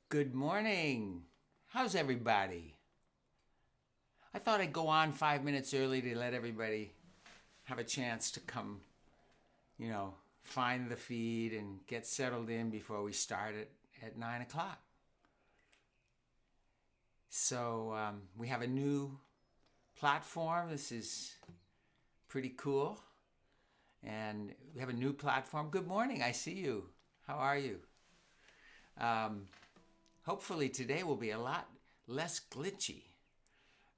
Good morning. How's everybody? I thought I'd go on 5 minutes early to let everybody have a chance to come, find the feed and get settled in before we start at 9 o'clock. So we have a new platform. This is pretty cool. And we have a new platform. Good morning. I see you. How are you? Hopefully today will be a lot less glitchy,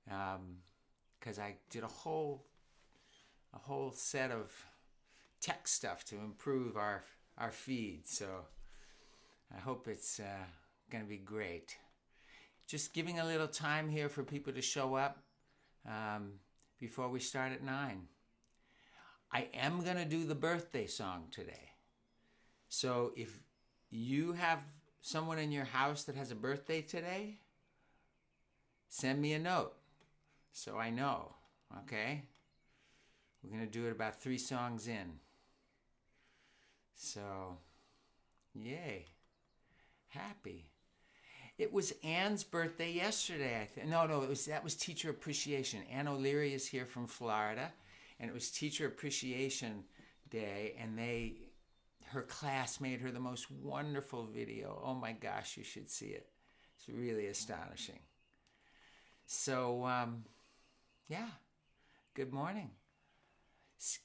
because I did a whole set of tech stuff to improve our feed. So I hope it's going to be great. Just giving a little time here for people to show up before we start at 9. I am going to do the birthday song today. So if you have someone in your house that has a birthday today, send me a note so I know, okay? We're going to do it about 3 songs in. So, yay. Happy. It was Anne's birthday yesterday, I think. No, that was Teacher Appreciation. Anne O'Leary is here from Florida, and it was Teacher Appreciation Day, and her class made her the most wonderful video. Oh my gosh, you should see it. It's really astonishing. So, good morning.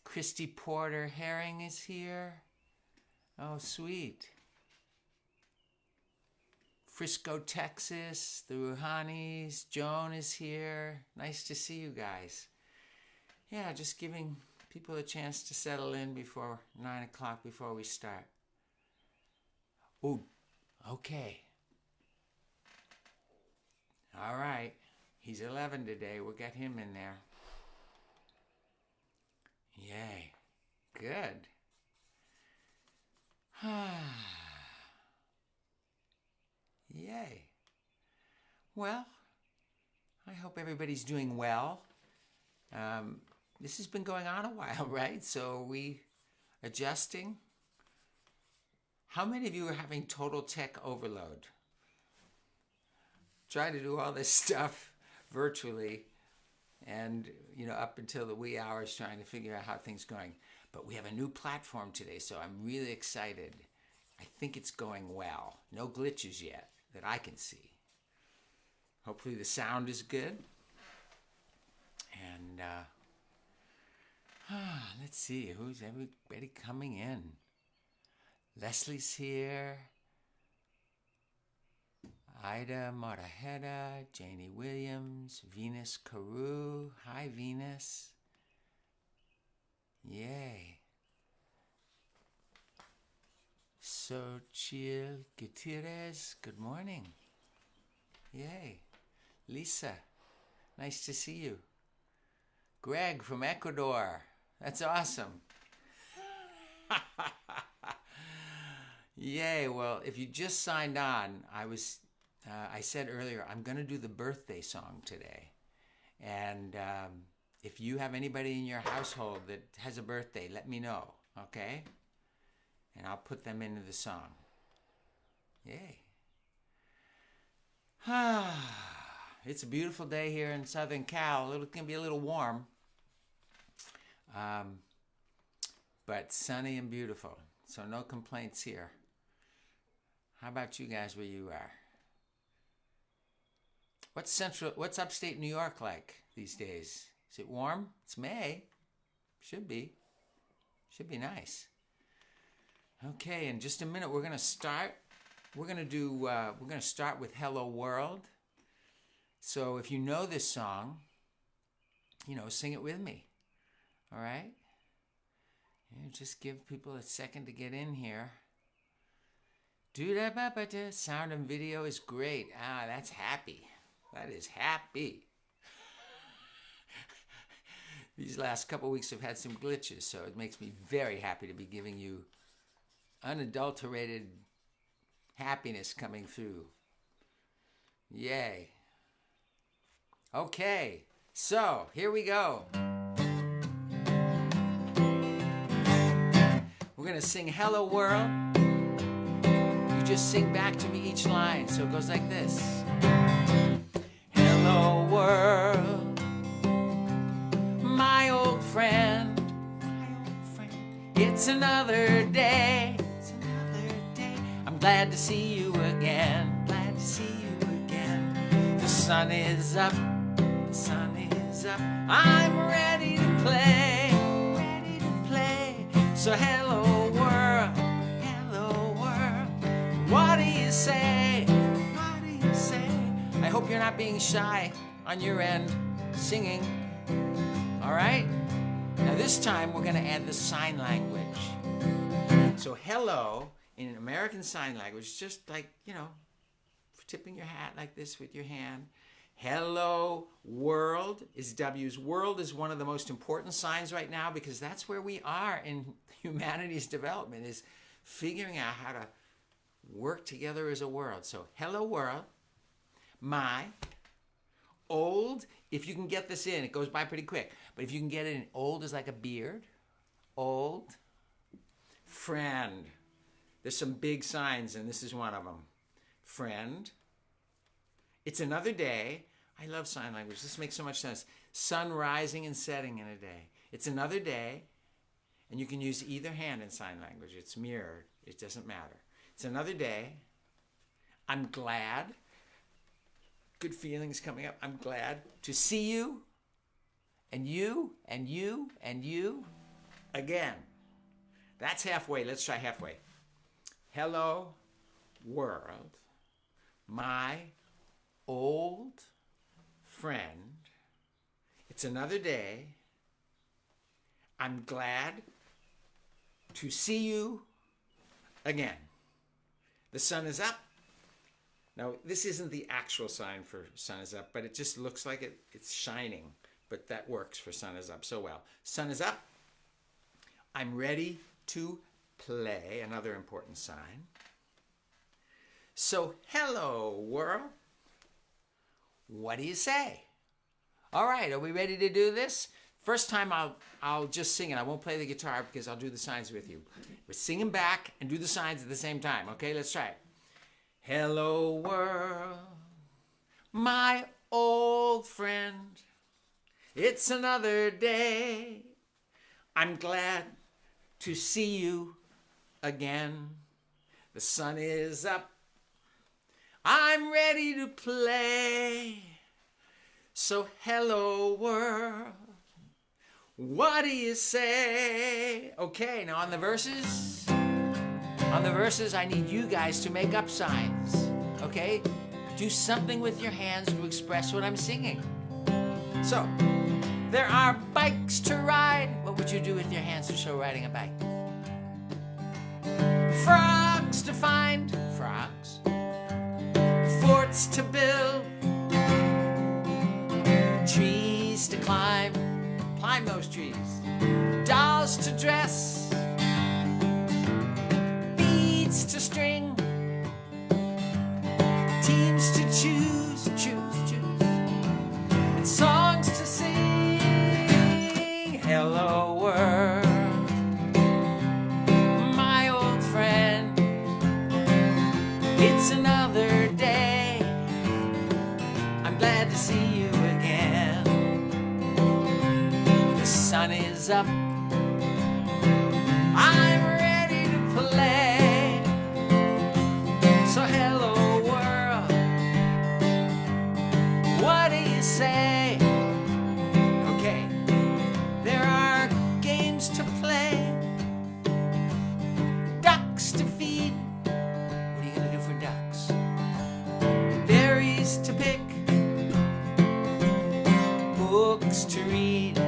Christy Porter Herring is here. Oh, sweet. Frisco, Texas, the Rouhanis. Joan is here. Nice to see you guys. Yeah, just giving people a chance to settle in before 9 o'clock, before we start. Ooh, okay. All right. He's 11 today. We'll get him in there. Yay. Good. Yay. Well, I hope everybody's doing well. This has been going on a while, right? So are we adjusting? How many of you are having total tech overload? Try to do all this stuff virtually and, up until the wee hours trying to figure out how things are going. But we have a new platform today, so I'm really excited. I think it's going well. No glitches yet that I can see. Hopefully the sound is good. And let's see, who's everybody coming in? Leslie's here. Ida Marajeda, Janie Williams, Venus Carew. Hi, Venus. Yay. Xochitl Gutierrez, good morning. Yay. Lisa, nice to see you. Greg from Ecuador. That's awesome. Yay. Well, if you just signed on, I said earlier, I'm going to do the birthday song today. And if you have anybody in your household that has a birthday, let me know, okay? And I'll put them into the song. Yay. It's a beautiful day here in Southern Cal. It's going to be a little warm. But sunny and beautiful. So no complaints here. How about you guys where you are? What's upstate New York like these days? Is it warm? It's May. Should be. Should be nice. Okay, in just a minute we're going to start. We're going to start with Hello World. So if you know this song, sing it with me. All right? Just give people a second to get in here. Do-da-ba-ba-da. Sound and video is great. That's happy. That is happy. These last couple weeks have had some glitches, so it makes me very happy to be giving you unadulterated happiness coming through. Yay. Okay, so here we go. We're going to sing Hello World. You just sing back to me each line. So it goes like this. Hello world, my old friend. It's another day. I'm glad to see you again. Glad to see you again. The sun is up. The sun is up. I'm ready to play. Ready to play. So hello world. Hello world. What do you say? What do you say? I hope you're not being shy on your end singing. All right? Now this time we're going to add the sign language. So hello in American Sign Language, just like, tipping your hat like this with your hand. Hello world is W's. World is one of the most important signs right now because that's where we are in humanity's development, is figuring out how to work together as a world. So hello world, my old, if you can get this in, it goes by pretty quick, but if you can get it in, old is like a beard, old, friend. There's some big signs, and this is one of them. Friend. It's another day. I love sign language. This makes so much sense. Sun rising and setting in a day. It's another day, and you can use either hand in sign language. It's mirrored. It doesn't matter. It's another day. I'm glad. Good feelings coming up. I'm glad to see you, and you, and you, and you again. That's halfway. Let's try halfway. Hello, world, my old friend. It's another day. I'm glad to see you again. The sun is up. Now, this isn't the actual sign for sun is up, but it just looks like it's shining. But that works for sun is up so well. Sun is up. I'm ready to play, another important sign. So, hello, world. What do you say? All right, are we ready to do this? First time I'll just sing it. I won't play the guitar because I'll do the signs with you. We're singing back and do the signs at the same time. Okay, let's try it. Hello, world, my old friend. It's another day. I'm glad to see you again. The sun is up. I'm ready to play. So hello world, what do you say? Okay, now on the verses I need you guys to make up signs. Okay? Do something with your hands to express what I'm singing. So, there are bikes to ride. What would you do with your hands to show riding a bike? Frogs to find, frogs. Forts to build. Trees to climb, climb those trees. Dolls to dress. Beads to string. Teams to choose, choose. And songs to sing. Hello world, my old friend. It's another day. I'm glad to see you again. The sun is up. I'm ready to play. So hello world, what do you say? Okay, there are games to play. Ducks to feed. What are you gonna do for ducks? Berries to pick. Books to read.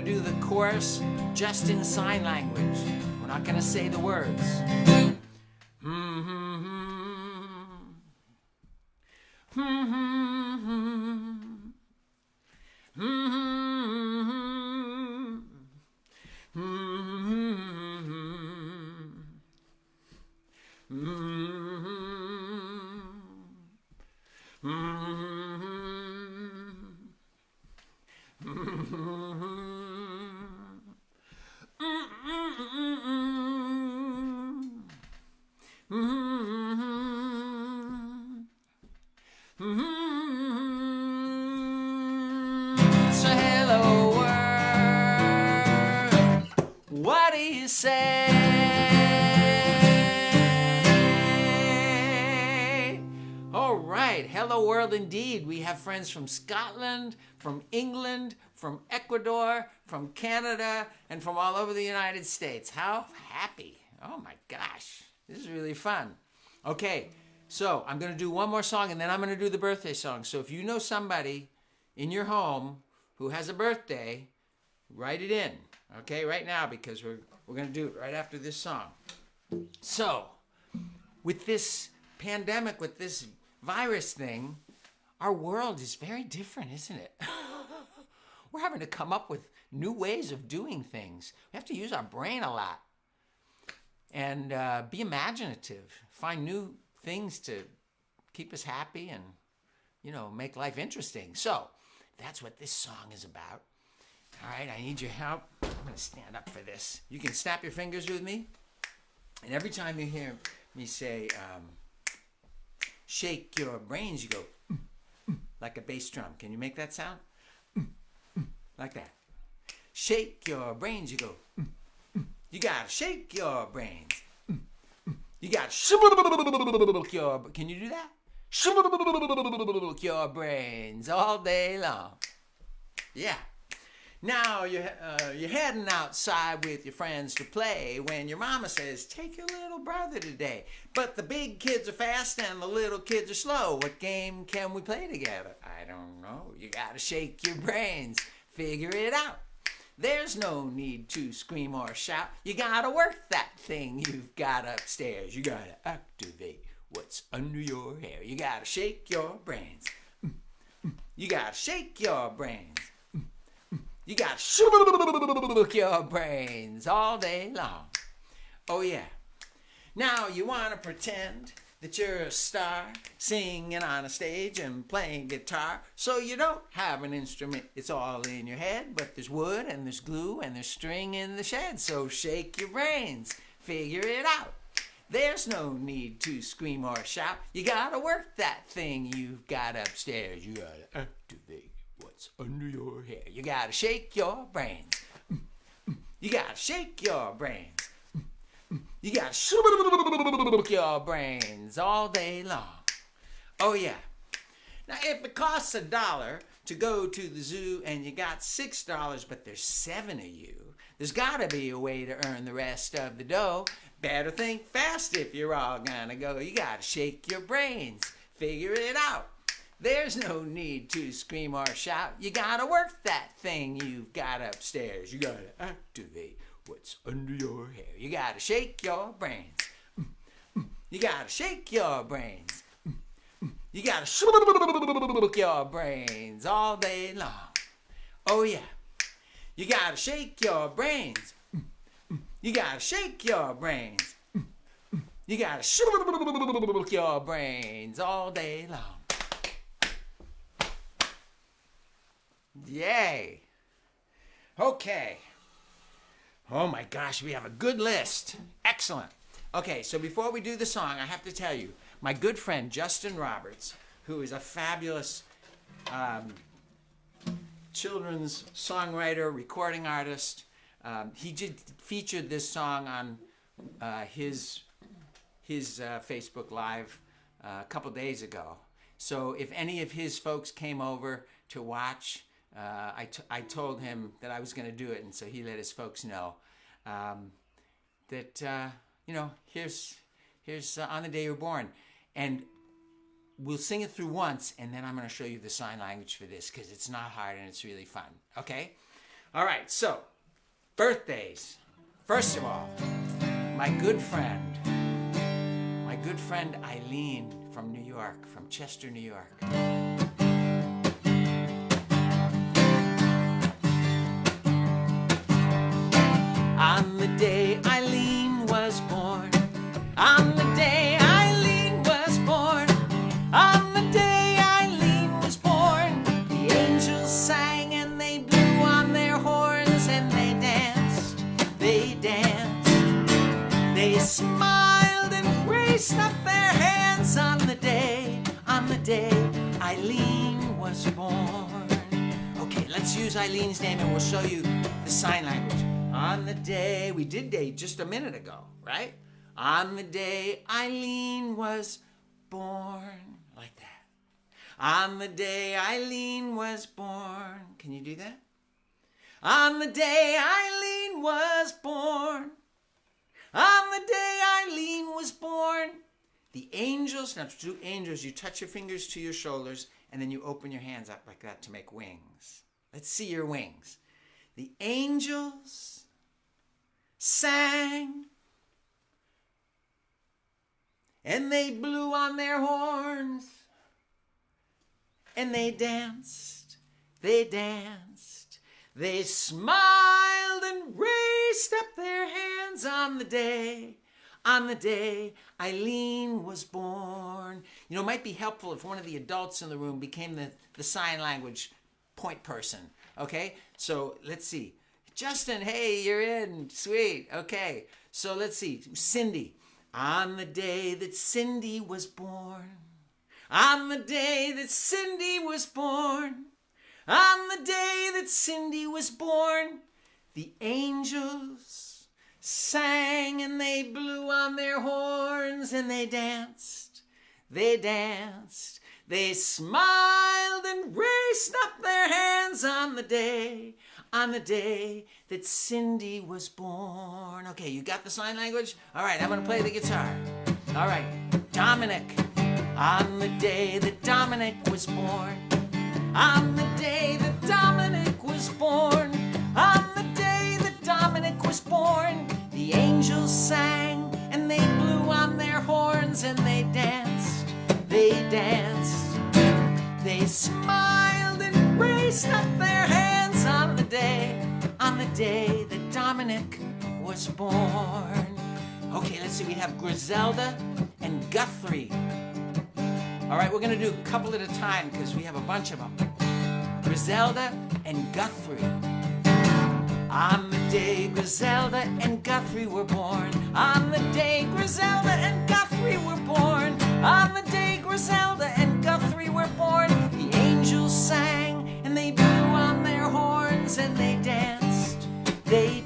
going to do the chorus just in sign language. We're not going to say the words. So hello world, what do you say? All right, hello world indeed. We have friends from Scotland, from England, from Ecuador, from Canada, and from all over the United States. How happy. Oh my gosh, this is really fun. Okay, so I'm going to do one more song and then I'm going to do the birthday song. So if you know somebody in your home who has a birthday, write it in, okay, right now, because we're going to do it right after this song. So, with this pandemic, with this virus thing, our world is very different, isn't it? We're having to come up with new ways of doing things. We have to use our brain a lot and be imaginative, find new things to keep us happy and, you know, make life interesting. So, that's what this song is about. All right, I need your help. I'm going to stand up for this. You can snap your fingers with me. And every time you hear me say, shake your brains, you go, like a bass drum. Can you make that sound? Like that. Shake your brains, you go, you got to shake your brains. You got to shake your, can you do that? Your brains all day long. Yeah. Now you're heading outside with your friends to play when your mama says, take your little brother today. But the big kids are fast and the little kids are slow. What game can we play together? I don't know. You gotta shake your brains. Figure it out. There's no need to scream or shout. You gotta work that thing you've got upstairs. You gotta activate what's under your hair. You gotta shake your brains. You gotta shake your brains. You gotta shake your brains all day long. Oh yeah. Now you wanna pretend that you're a star, singing on a stage and playing guitar. So you don't have an instrument, it's all in your head, but there's wood and there's glue and there's string in the shed. So shake your brains, figure it out. There's no need to scream or shout. You gotta work that thing you've got upstairs. You gotta activate what's under your hair. You gotta shake your brains. You gotta shake your brains. You gotta shake your brains all day long. Oh yeah. Now if it costs $1 to go to the zoo and you got $6, but there's 7 of you, there's gotta be a way to earn the rest of the dough. Better think fast if you're all gonna go. You gotta shake your brains, figure it out. There's no need to scream or shout. You gotta work that thing you've got upstairs. You gotta activate what's under your hair. You gotta shake your brains. You gotta shake your brains. You gotta shake your brains all day long. Oh yeah. You gotta shake your brains. You gotta shake your brains. You gotta shake your brains all day long. Yay. Okay. Oh my gosh, we have a good list. Excellent. Okay, so before we do the song, I have to tell you, my good friend Justin Roberts, who is a fabulous children's songwriter, recording artist, he featured this song on his Facebook Live a couple days ago. So if any of his folks came over to watch, I told him that I was going to do it, and so he let his folks know that here's On the Day You're Born, and we'll sing it through once, and then I'm going to show you the sign language for this because it's not hard and it's really fun. Okay, All right, so birthdays. First of all, my good friend Eileen from New York, from Chester, New York. On the day Eileen was born, on the day Eileen was born, on the day Eileen was born, the angels sang and they blew on their horns and they danced, they smiled and raised up their hands on the day Eileen was born. Okay, let's use Eileen's name and we'll show you the sign language. On the day, we did day just a minute ago, right? On the day Eileen was born, like that. On the day Eileen was born. Can you do that? On the day Eileen was born. On the day Eileen was born. The angels, now to do angels, you touch your fingers to your shoulders and then you open your hands up like that to make wings. Let's see your wings. The angels sang and they blew on their horns and they danced, they smiled and raised up their hands on the day Eileen was born. You know, it might be helpful if one of the adults in the room became the sign language point person, okay? So let's see. Justin, hey, you're in. Sweet. Okay. So let's see. Cindy. On the day that Cindy was born. On the day that Cindy was born. On the day that Cindy was born. The angels sang and they blew on their horns and they danced. They smiled and raised up their hands on the day that Cindy was born. Okay, you got the sign language? All right, I'm going to play the guitar. All right, Dominic. On the day that Dominic was born. On the day that Dominic was born. On the day that Dominic was born. The angels sang and they blew on their horns and they danced. They smiled and raised up their hands on the day that Dominic was born. Okay, let's see, we have Griselda and Guthrie. All right, we're gonna do a couple at a time because we have a bunch of them. Griselda and Guthrie. On the day Griselda and Guthrie were born. On the day Griselda and Guthrie were born. On the day Griselda and Guthrie were born. The angels sang and they blew on their horns and they danced. They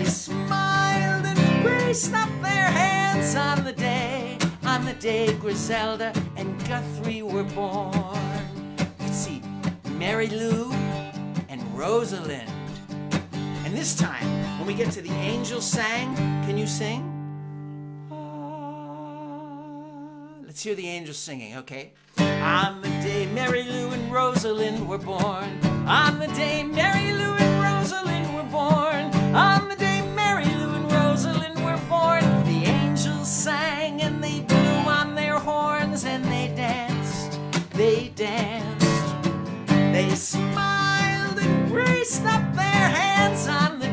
smiled and raised up their hands on the day Griselda and Guthrie were born. Let's see, Mary Lou and Rosalind. And this time, when we get to the angels sang, can you sing? Let's hear the angels singing, okay? On the day Mary Lou and Rosalind were born. On the day Mary Lou and Rosalind were born. On the day Mary Lou and Rosalind were born. The angels sang and they blew on their horns and they danced. They smiled and raised up their hands on the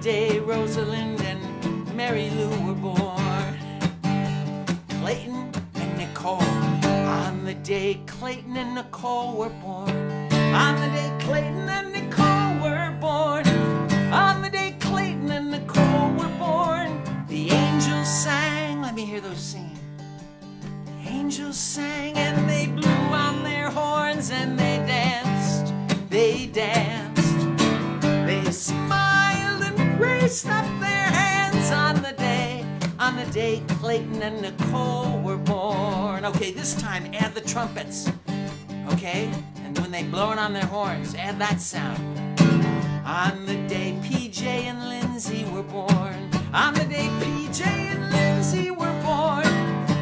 day Rosalind and Mary Lou were born. Clayton and Nicole. On the day Clayton and Nicole were born. On the day Clayton and Nicole were born. On the day Clayton and Nicole were born. The angels sang. Let me hear those singing. The angels sang and they blew on their horns and they danced. They smiled and raised up their hands on the day Clayton and Nicole were born. Okay, this time add the trumpets. Okay? And when they blow it on their horns, add that sound. On the day PJ and Lindsay were born. On the day PJ and Lindsay were born.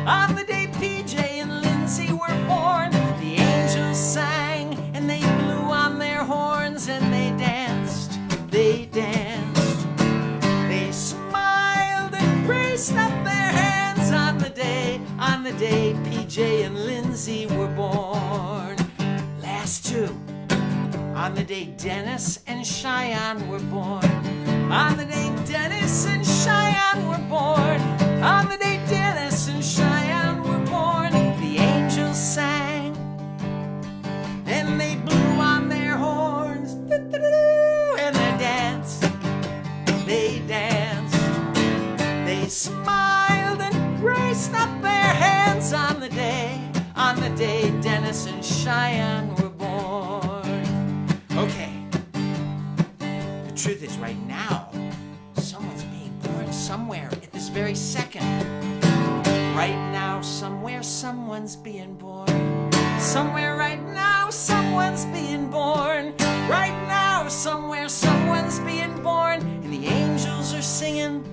On the day PJ and Lindsay were born. The angels sang and they blew on their horns. Dennis and Cheyenne were born. On the day Dennis and Cheyenne were born. On the day Dennis and Cheyenne were born, the angels sang and they blew on their horns, and they danced, they smiled and raised up their hands on the day Dennis and Cheyenne were born. Okay, the truth is right now, someone's being born somewhere at this very second. Right now, somewhere, someone's being born. Somewhere right now, someone's being born. Right now, somewhere, someone's being born. And the angels are singing,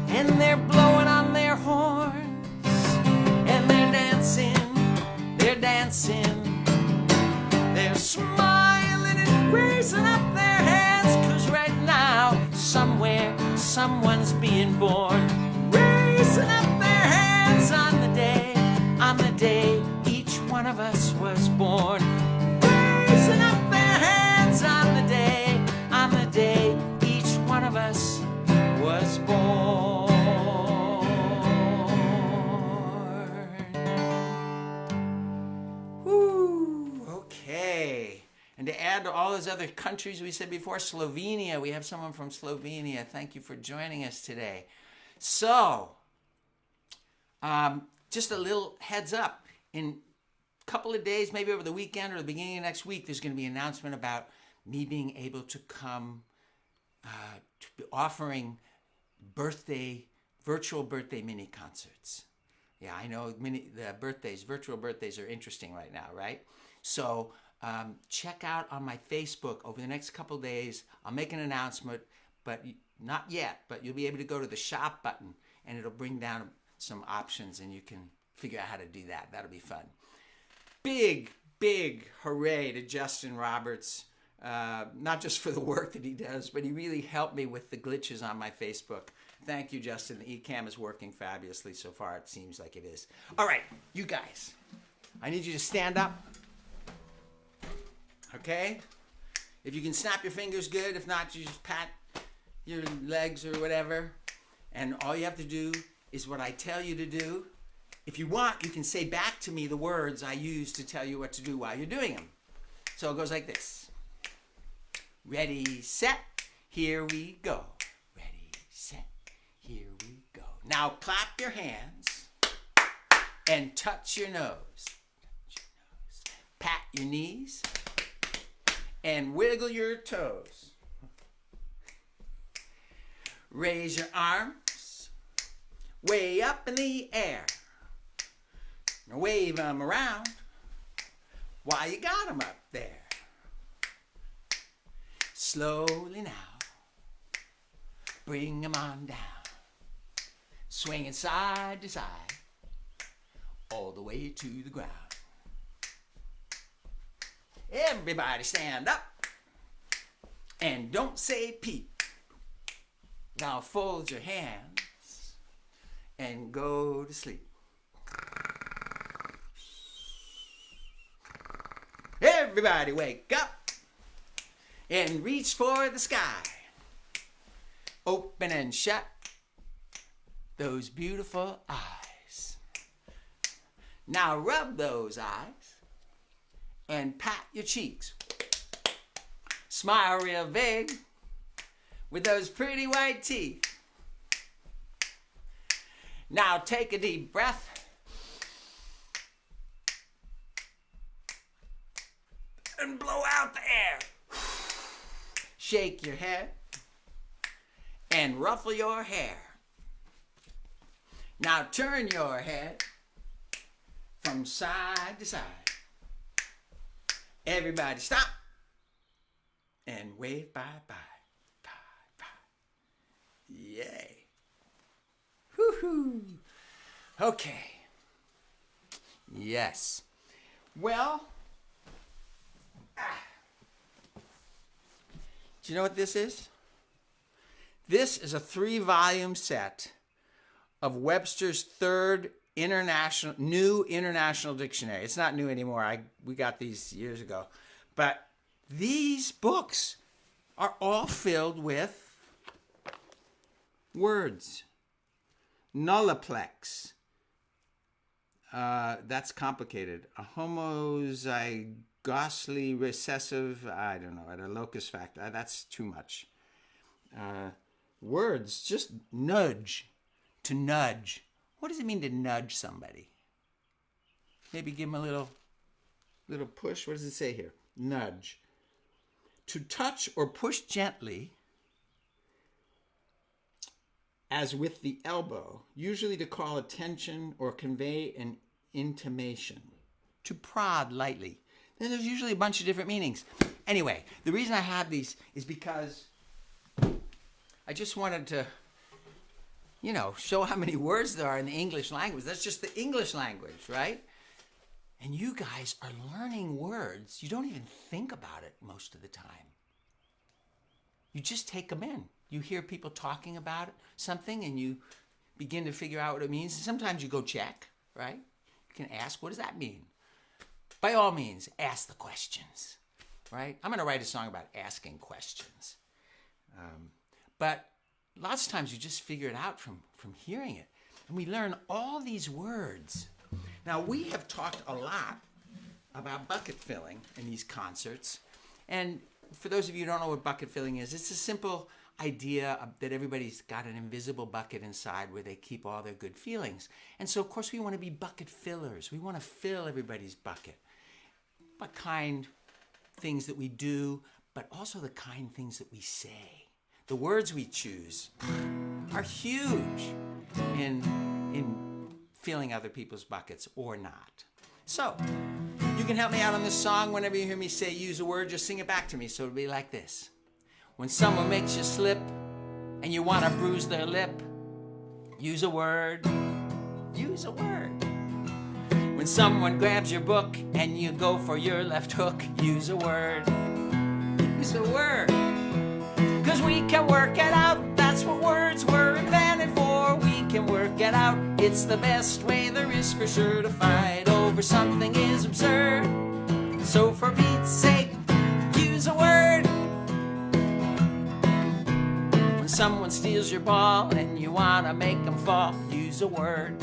and they're blowing on their horns, and they're dancing, they're smiling and raising up their hands, 'cause right now, somewhere, someone's being born. Raising up their hands on the day each one of us was born. Raising up their hands on the day each one of us was born. Woo, okay. And to add to all those other countries we said before, Slovenia, we have someone from Slovenia. Thank you for joining us today. So, just a little heads up. In a couple of days, maybe over the weekend or the beginning of next week, there's going to be an announcement about me being able to come to be offering virtual birthday mini concerts. Yeah, I know virtual birthdays are interesting right now, right? So check out on my Facebook over the next couple of days. I'll make an announcement, but not yet, but you'll be able to go to the shop button and it'll bring down some options and you can figure out how to do that. That'll be fun. Big hooray to Justin Roberts. Not just for the work that he does, but he really helped me with the glitches on my Facebook. Thank you, Justin. The eCam is working fabulously so far. It seems like it is. All right, you guys, I need you to stand up. Okay? If you can snap your fingers, good. If not, you just pat your legs or whatever. And all you have to do is what I tell you to do. If you want, you can say back to me the words I use to tell you what to do while you're doing them. So it goes like this. Ready, set, here we go. Ready, set, here we go. Now clap your hands and touch your nose. Pat your knees and wiggle your toes. Raise your arms way up in the air. Now wave them around while you got them up there. Slowly now, bring them on down. Swinging side to side, all the way to the ground. Everybody stand up and don't say peep. Now fold your hands and go to sleep. Everybody wake up and reach for the sky. Open and shut those beautiful eyes. Now rub those eyes and pat your cheeks. Smile real big with those pretty white teeth. Now take a deep breath and blow out the air. Shake your head and ruffle your hair. Now turn your head from side to side. Everybody stop and wave bye-bye. Bye-bye. Yay. Woo-hoo. Okay. Yes. Well, do you know what this is? This is a 3-volume set of Webster's third new international dictionary. It's not new anymore. We got these years ago. But these books are all filled with words. Nulliplex. That's complicated. A homozygosally recessive, I don't know, at a locus factor. That's too much. Words, just nudge. To nudge. What does it mean to nudge somebody? Maybe give them a little push. What does it say here? Nudge. To touch or push gently, as with the elbow, usually to call attention or convey an intimation. To prod lightly. Then there's usually a bunch of different meanings. Anyway, the reason I have these is because I just wanted to, show how many words there are in the English language. That's just the English language, right? And you guys are learning words. You don't even think about it most of the time. You just take them in. You hear people talking about something and you begin to figure out what it means. Sometimes you go check, right? You can ask, what does that mean? By all means, ask the questions, right? I'm going to write a song about asking questions. But lots of times you just figure it out from hearing it. And we learn all these words. Now, we have talked a lot about bucket filling in these concerts. And for those of you who don't know what bucket filling is, it's a simple idea that everybody's got an invisible bucket inside where they keep all their good feelings. And so, of course, we want to be bucket fillers. We want to fill everybody's bucket. What kind things that we do, but also the kind things that we say. The words we choose are huge in filling other people's buckets or not. So, you can help me out on this song. Whenever you hear me say use a word, just sing it back to me. So it'll be like this. When someone makes you slip and you want to bruise their lip, use a word. Use a word. When someone grabs your book and you go for your left hook, use a word. Use a word. 'Cause we can work it out. That's what words were invented for. We can work it out. It's the best way there is for sure. To fight over something is absurd. So for Pete's sake, use a word. When someone steals your ball and you want to make them fall, use a word.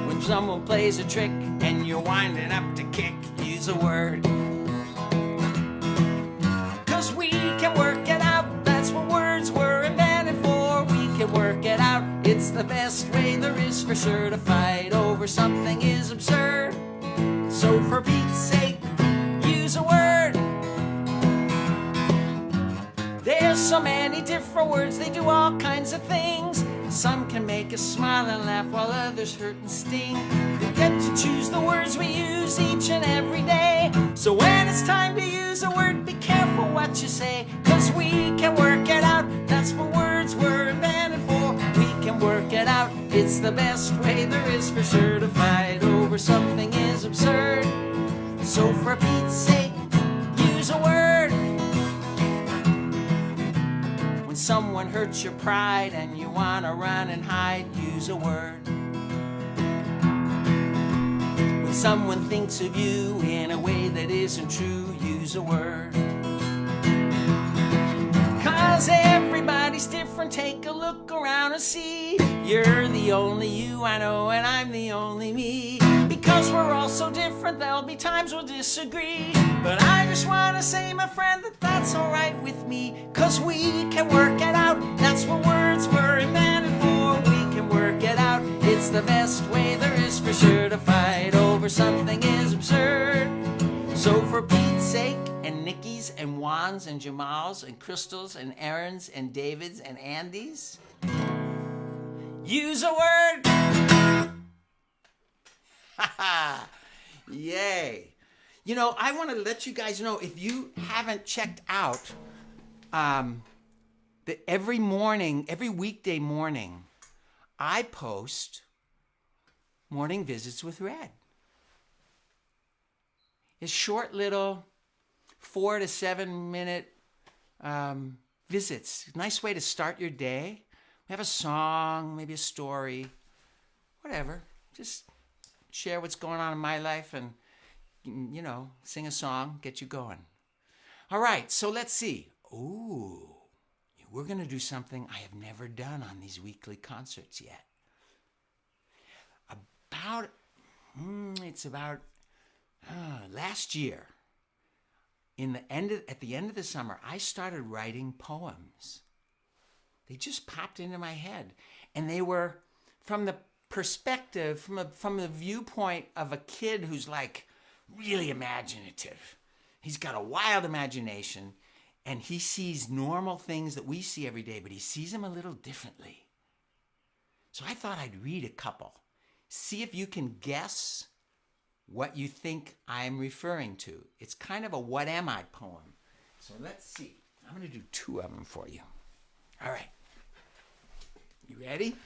When someone plays a trick and you're winding up to kick, use a word. 'Cause we can work it out. That's what words were invented for. We can work it out. It's the best way there is for sure. To fight over something is absurd. So for Pete's sake, use a word. There's so many different words. They do all kinds of things. Some can make us smile and laugh while others hurt and sting. We get to choose the words we use each and every day. So when it's time to use a word, be careful what you say. 'Cause we can work it out. That's what words were invented for. We can work it out. It's the best way there is for sure. To fight over something is absurd. So for Pete's sake, use a word. When someone hurts your pride and you want to run and hide, use a word. When someone thinks of you in a way that isn't true, use a word. 'Cause everybody's different. Take a look around and see. You're the only you I know and I'm the only me. Because we're all so different, there'll be times we'll disagree. But I just want to say, my friend, that that's alright with me. 'Cause we can work it out. That's what words were invented for. We can work it out. It's the best way there is for sure. To fight over something is absurd. So for Pete's sake, and Nikki's and Juan's and Jamal's and Crystal's and Aaron's and David's and Andy's, use a word. Yay. I want to let you guys know, if you haven't checked out, that every morning, every weekday morning, I post Morning Visits with Red. It's short little 4 to 7 minute visits. Nice way to start your day. We have a song, maybe a story, whatever. Just share what's going on in my life and sing a song, get you going. All right, so let's see. Ooh, we're going to do something I have never done on these weekly concerts yet. Last year, at the end of the summer, I started writing poems. They just popped into my head, and they were from the perspective, from the viewpoint of a kid who's like really imaginative. He's got a wild imagination, and he sees normal things that we see every day, but he sees them a little differently. So I thought I'd read a couple. See if you can guess what you think I'm referring to. It's kind of a what am I poem. So let's see. I'm going to do 2 of them for you. All right. You ready?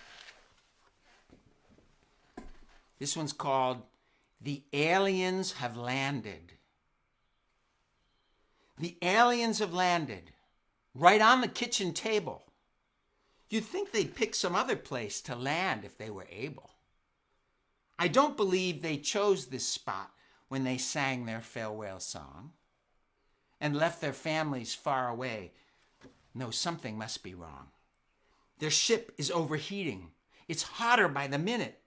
This one's called The Aliens Have Landed. The aliens have landed right on the kitchen table. You'd think they'd pick some other place to land if they were able. I don't believe they chose this spot when they sang their farewell song and left their families far away. No, something must be wrong. Their ship is overheating. It's hotter by the minute.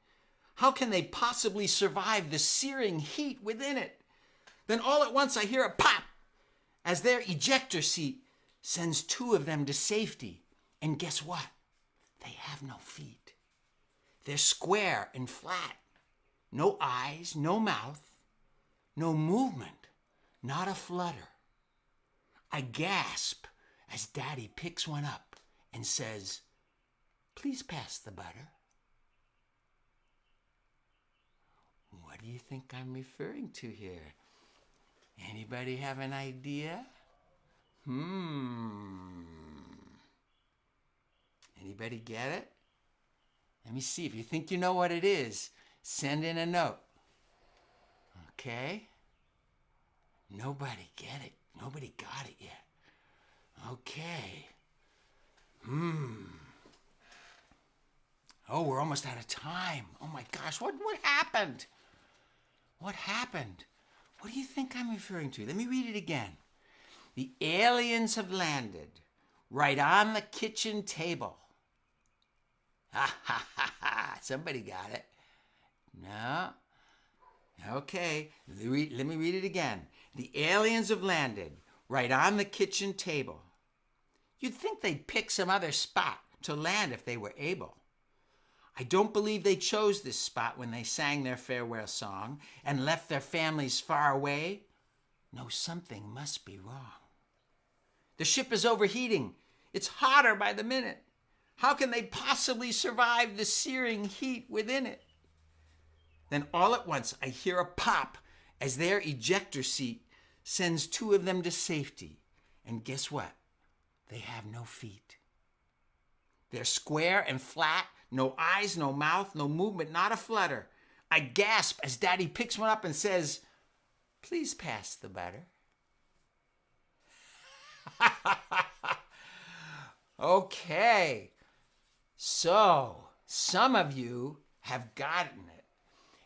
How can they possibly survive the searing heat within it? Then all at once I hear a pop as their ejector seat sends 2 of them to safety. And guess what? They have no feet. They're square and flat. No eyes, no mouth, no movement, not a flutter. I gasp as Daddy picks one up and says, "Please pass the butter." What do you think I'm referring to here? Anybody have an idea? Anybody get it? Let me see. If you think you know what it is, send in a note. Okay? Nobody get it. Nobody got it yet. Okay. Oh, we're almost out of time. Oh my gosh, what happened? What happened? What do you think I'm referring to? Let me read it again. The aliens have landed right on the kitchen table. Ha ha ha ha. Somebody got it. No. Okay, let me read it again. The aliens have landed right on the kitchen table. You'd think they'd pick some other spot to land if they were able. I don't believe they chose this spot when they sang their farewell song and left their families far away. No, something must be wrong. The ship is overheating. It's hotter by the minute. How can they possibly survive the searing heat within it? Then all at once I hear a pop as their ejector seat sends 2 of them to safety. And guess what? They have no feet. They're square and flat, no eyes, no mouth, no movement, not a flutter. I gasp as Daddy picks one up and says, "Please pass the butter." Okay, so some of you have gotten it.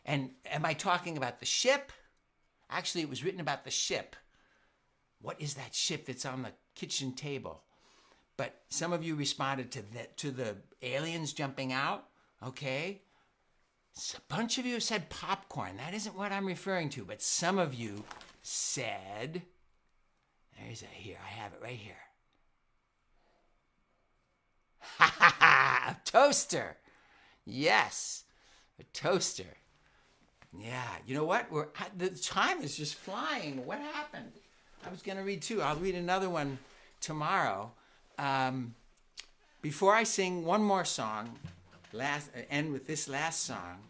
And am I talking about the ship? Actually, it was written about the ship. What is that ship that's on the kitchen table? But some of you responded to the aliens jumping out. Okay. So a bunch of you have said popcorn. That isn't what I'm referring to. But some of you said, there's it here. I have it right here. Ha ha ha! A toaster. Yes, a toaster. Yeah. You know what? The time is just flying. What happened? I was going to read 2. I'll read another one tomorrow. Before I sing one more song, end with this last song,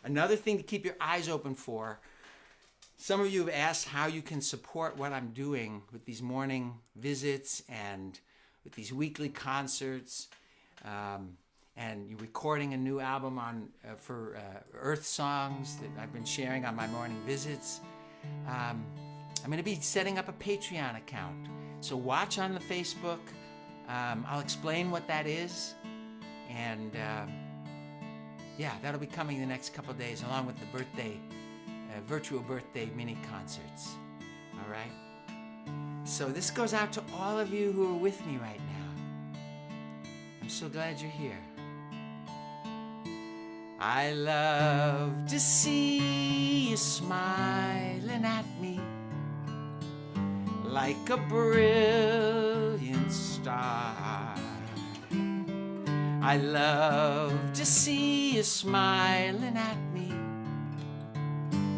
another thing to keep your eyes open for. Some of you have asked how you can support what I'm doing with these morning visits and with these weekly concerts, and you're recording a new album for Earth Songs that I've been sharing on my morning visits. I'm going to be setting up a Patreon account. So watch on the Facebook. I'll explain what that is. And yeah, that'll be coming the next couple days, along with the birthday, virtual birthday mini concerts. All right? So this goes out to all of you who are with me right now. I'm so glad you're here. I love to see you smiling at me like a brilliant star. I love to see you smiling at me.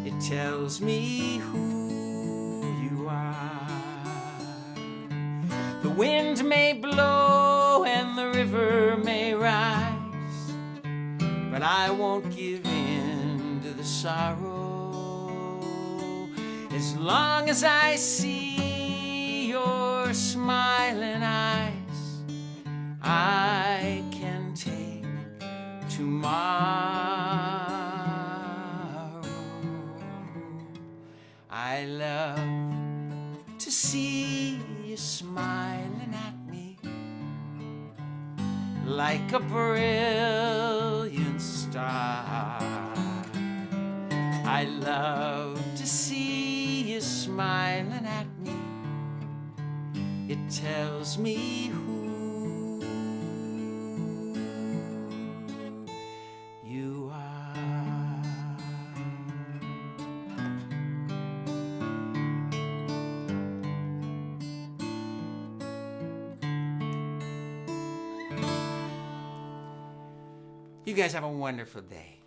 It tells me who you are. The wind may blow and the river may rise, but I won't give in to the sorrow. As long as I see your smiling eyes, I can take tomorrow. I love to see you smiling at me like a brilliant star. I love to see you smiling at me. It tells me who you are. You guys have a wonderful day.